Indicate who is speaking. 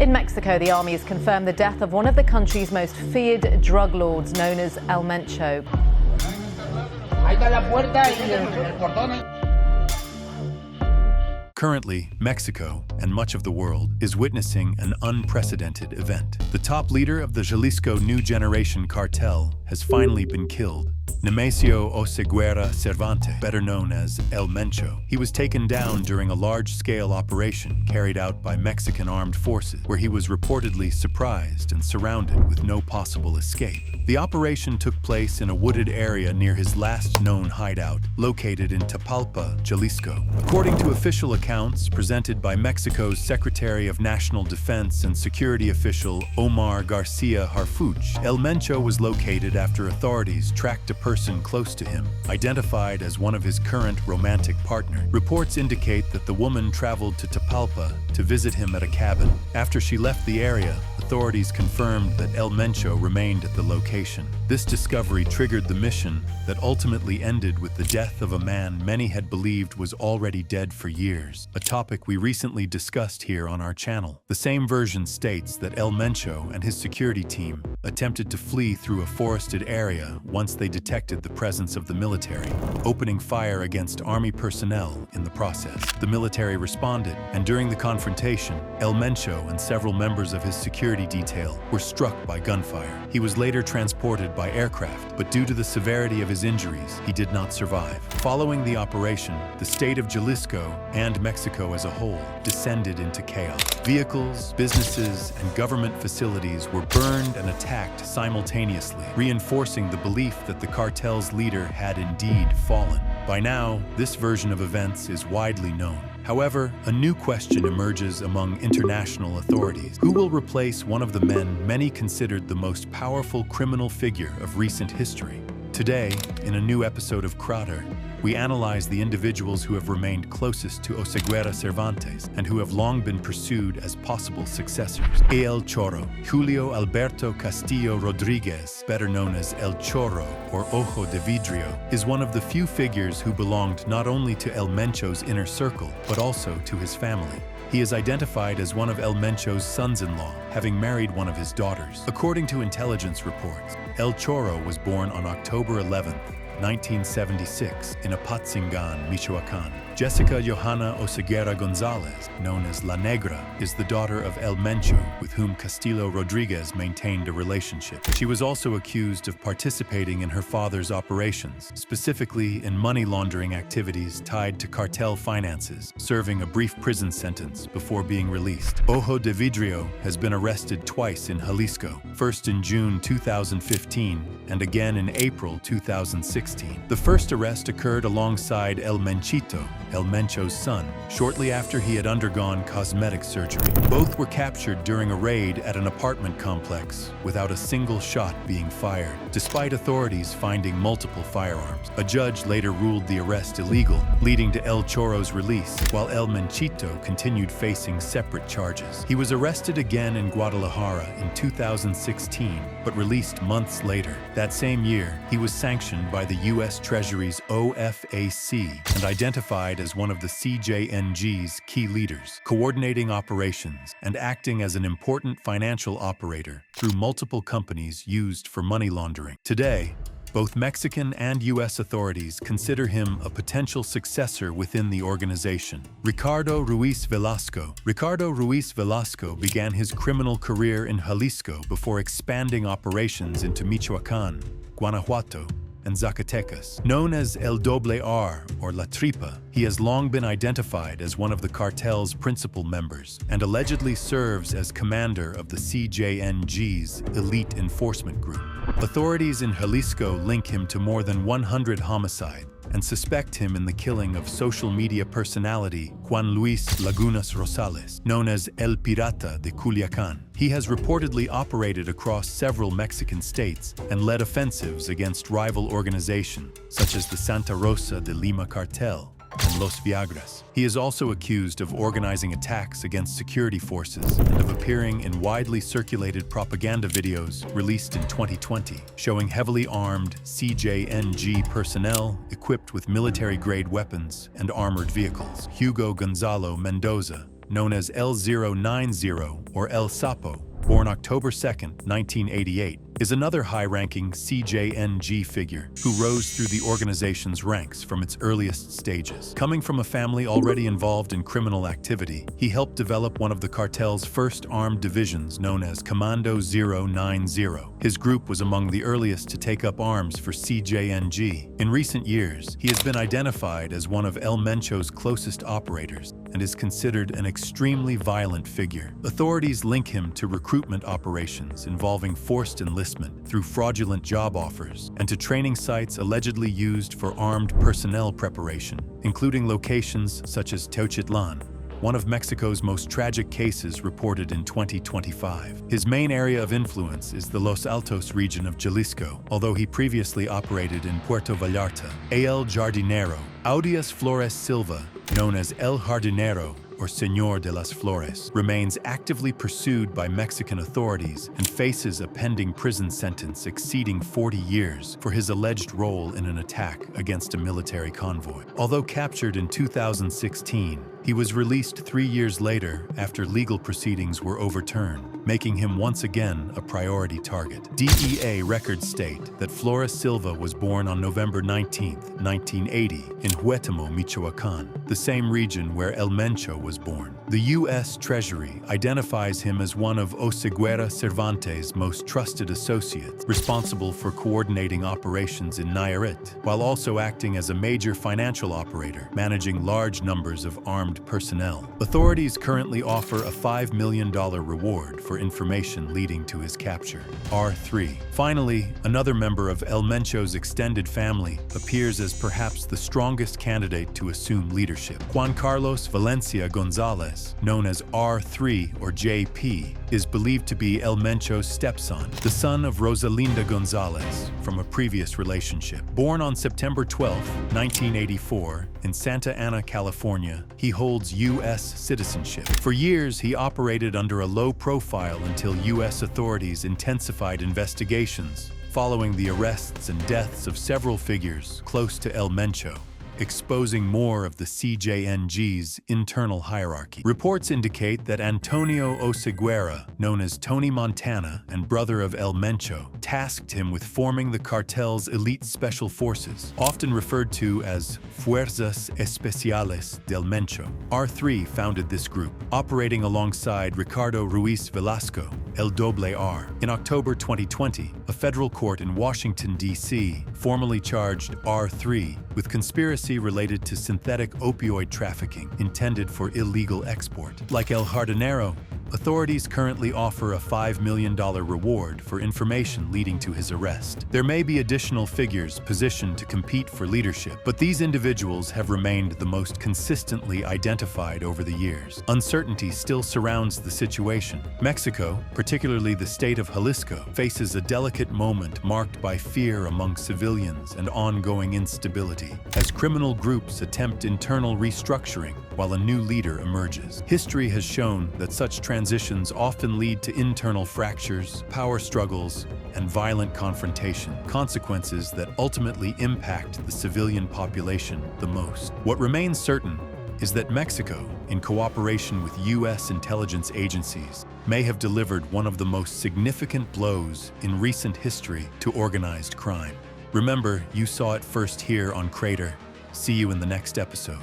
Speaker 1: In Mexico, the army has confirmed the death of one of the country's most feared drug lords, known as El Mencho.
Speaker 2: Currently, Mexico, and much of the world, is witnessing an unprecedented event. The top leader of the Jalisco New Generation cartel has finally been killed. Nemesio Oseguera Cervantes, better known as El Mencho. He was taken down during a large-scale operation carried out by Mexican armed forces, where he was reportedly surprised and surrounded with no possible escape. The operation took place in a wooded area near his last known hideout, located in Tapalpa, Jalisco. According to official accounts presented by Mexico's Secretary of National Defense and Security official Omar Garcia Harfuch, El Mencho was located after authorities tracked a person close to him, identified as one of his current romantic partners. Reports indicate that the woman traveled to Tapalpa to visit him at a cabin. After she left the area, authorities confirmed that El Mencho remained at the location. This discovery triggered the mission that ultimately ended with the death of a man many had believed was already dead for years, a topic we recently discussed here on our channel. The same version states that El Mencho and his security team attempted to flee through a forested area once they detected the presence of the military, opening fire against army personnel in the process. The military responded, and during the confrontation, El Mencho and several members of his security detail were struck by gunfire. He was later transported by aircraft, but due to the severity of his injuries, he did not survive. Following the operation, the state of Jalisco and Mexico as a whole descended into chaos. Vehicles, businesses, and government facilities were burned and attacked simultaneously, reinforcing the belief that the cartel's leader had indeed fallen. By now, this version of events is widely known. However, a new question emerges among international authorities. Who will replace one of the men many considered the most powerful criminal figure of recent history? Today, in a new episode of Krater, we analyze the individuals who have remained closest to Oseguera Cervantes and who have long been pursued as possible successors. El Chorro, Julio Alberto Castillo Rodriguez, better known as El Chorro or Ojo de Vidrio, is one of the few figures who belonged not only to El Mencho's inner circle, but also to his family. He is identified as one of El Mencho's sons-in-law, having married one of his daughters. According to intelligence reports, El Chorro was born on October 11th, 1976, in Apatzingan, Michoacán. Jessica Johanna Oseguera Gonzalez, known as La Negra, is the daughter of El Mencho, with whom Castillo Rodriguez maintained a relationship. She was also accused of participating in her father's operations, specifically in money laundering activities tied to cartel finances, serving a brief prison sentence before being released. Ojo de Vidrio has been arrested twice in Jalisco, first in June 2015 and again in April 2016. The first arrest occurred alongside El Menchito, El Mencho's son, shortly after he had undergone cosmetic surgery. Both were captured during a raid at an apartment complex without a single shot being fired, despite authorities finding multiple firearms. A judge later ruled the arrest illegal, leading to El Chorro's release, while El Menchito continued facing separate charges. He was arrested again in Guadalajara in 2016, but released months later. That same year, he was sanctioned by the U.S. Treasury's OFAC and identified as one of the CJNG's key leaders, coordinating operations and acting as an important financial operator through multiple companies used for money laundering. Today, both Mexican and U.S. authorities consider him a potential successor within the organization. Ricardo Ruiz Velasco. Ricardo Ruiz Velasco began his criminal career in Jalisco before expanding operations into Michoacán, Guanajuato, and Zacatecas. Known as El Doble R, or La Tripa, he has long been identified as one of the cartel's principal members and allegedly serves as commander of the CJNG's elite enforcement group. Authorities in Jalisco link him to more than 100 homicides and suspect him in the killing of social media personality Juan Luis Lagunas Rosales, known as El Pirata de Culiacán. He has reportedly operated across several Mexican states and led offensives against rival organizations such as the Santa Rosa de Lima cartel and Los Viagras. He is also accused of organizing attacks against security forces and of appearing in widely circulated propaganda videos released in 2020, showing heavily armed CJNG personnel equipped with military-grade weapons and armored vehicles. Hugo Gonzalo Mendoza, known as L090 or El Sapo, born October 2, 1988, is another high-ranking CJNG figure who rose through the organization's ranks from its earliest stages. Coming from a family already involved in criminal activity, he helped develop one of the cartel's first armed divisions known as Commando 090. His group was among the earliest to take up arms for CJNG. In recent years, he has been identified as one of El Mencho's closest operators and is considered an extremely violent figure. Authorities link him to recruitment operations involving forced enlistment through fraudulent job offers and to training sites allegedly used for armed personnel preparation, including locations such as Teuchitlan, one of Mexico's most tragic cases reported in 2025. His main area of influence is the Los Altos region of Jalisco, although he previously operated in Puerto Vallarta. El Jardinero, Audias Flores Silva, known as El Jardinero or Señor de las Flores, remains actively pursued by Mexican authorities and faces a pending prison sentence exceeding 40 years for his alleged role in an attack against a military convoy. Although captured in 2016, he was released 3 years later after legal proceedings were overturned, making him once again a priority target. DEA records state that Flores Silva was born on November 19, 1980, in Huétamo, Michoacán, the same region where El Mencho was born. The U.S. Treasury identifies him as one of Oseguera Cervantes' most trusted associates, responsible for coordinating operations in Nayarit, while also acting as a major financial operator, managing large numbers of armed personnel. Authorities currently offer a $5 million reward for information leading to his capture. R3. Finally, another member of El Mencho's extended family appears as perhaps the strongest candidate to assume leadership. Juan Carlos Valencia Gonzalez, known as R3 or JP, is believed to be El Mencho's stepson, the son of Rosalinda Gonzalez from a previous relationship. Born on September 12, 1984, in Santa Ana, California, he holds U.S. citizenship. For years, he operated under a low profile until U.S. authorities intensified investigations, following the arrests and deaths of several figures close to El Mencho, exposing more of the CJNG's internal hierarchy. Reports indicate that Antonio Oseguera, known as Tony Montana and brother of El Mencho, tasked him with forming the cartel's elite special forces, often referred to as Fuerzas Especiales del Mencho. R3 founded this group, operating alongside Ricardo Ruiz Velasco, El Doble R. In October 2020, a federal court in Washington, D.C., formally charged R3 with conspiracy related to synthetic opioid trafficking intended for illegal export. Like El Jardinero, authorities currently offer a $5 million reward for information leading to his arrest. There may be additional figures positioned to compete for leadership, but these individuals have remained the most consistently identified over the years. Uncertainty still surrounds the situation. Mexico, particularly the state of Jalisco, faces a delicate moment marked by fear among civilians and ongoing instability, as criminal groups attempt internal restructuring while a new leader emerges. History has shown that such transitions often lead to internal fractures, power struggles, and violent confrontation, consequences that ultimately impact the civilian population the most. What remains certain is that Mexico, in cooperation with U.S. intelligence agencies, may have delivered one of the most significant blows in recent history to organized crime. Remember, you saw it first here on Krater. See you in the next episode.